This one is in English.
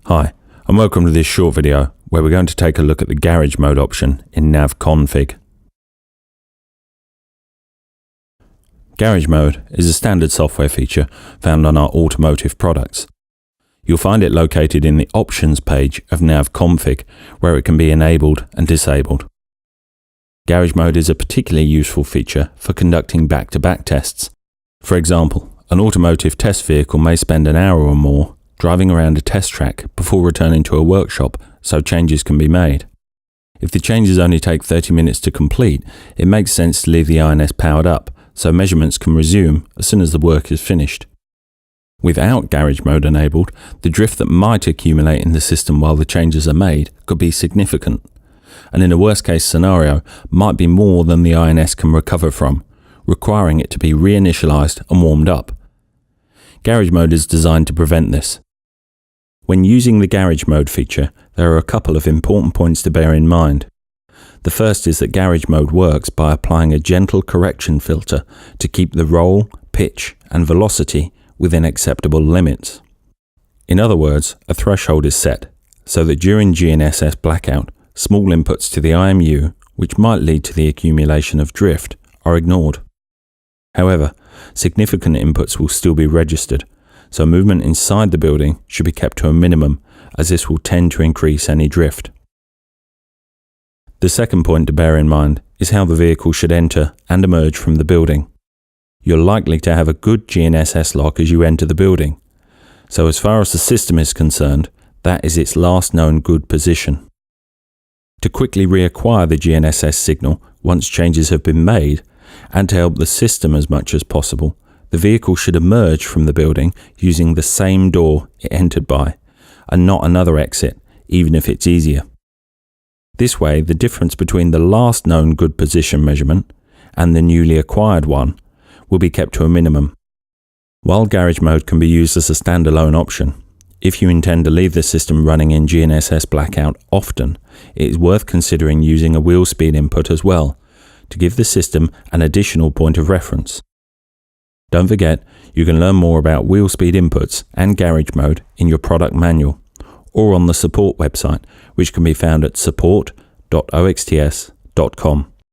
Hi, and welcome to this short video where we're going to take a look at the garage mode option in NAVconfig. Garage mode is a standard software feature found on our automotive products. You'll find it located in the options page of NAVconfig, where it can be enabled and disabled. Garage mode is a particularly useful feature for conducting back-to-back tests. For example, an automotive test vehicle may spend an hour or more driving around a test track before returning to a workshop so changes can be made. If the changes only take 30 minutes to complete, it makes sense to leave the INS powered up so measurements can resume as soon as the work is finished. Without garage mode enabled, the drift that might accumulate in the system while the changes are made could be significant, and in a worst case scenario might be more than the INS can recover from, requiring it to be reinitialized and warmed up. Garage mode is designed to prevent this. When using the garage mode feature, there are a couple of important points to bear in mind. The first is that garage mode works by applying a gentle correction filter to keep the roll, pitch, and velocity within acceptable limits. In other words, a threshold is set so that during GNSS blackout, small inputs to the IMU, which might lead to the accumulation of drift, are ignored. However, significant inputs will still be registered, so movement inside the building should be kept to a minimum, as this will tend to increase any drift. The second point to bear in mind is how the vehicle should enter and emerge from the building. You're likely to have a good GNSS lock as you enter the building, so as far as the system is concerned, that is its last known good position. To quickly reacquire the GNSS signal once changes have been made, and to help the system as much as possible, the vehicle should emerge from the building using the same door it entered by, and not another exit, even if it's easier. This way, the difference between the last known good position measurement and the newly acquired one will be kept to a minimum. While garage mode can be used as a standalone option, if you intend to leave the system running in GNSS blackout often, it is worth considering using a wheel speed input as well, to give the system an additional point of reference. Don't forget, you can learn more about wheel speed inputs and garage mode in your product manual or on the support website, which can be found at support.oxts.com.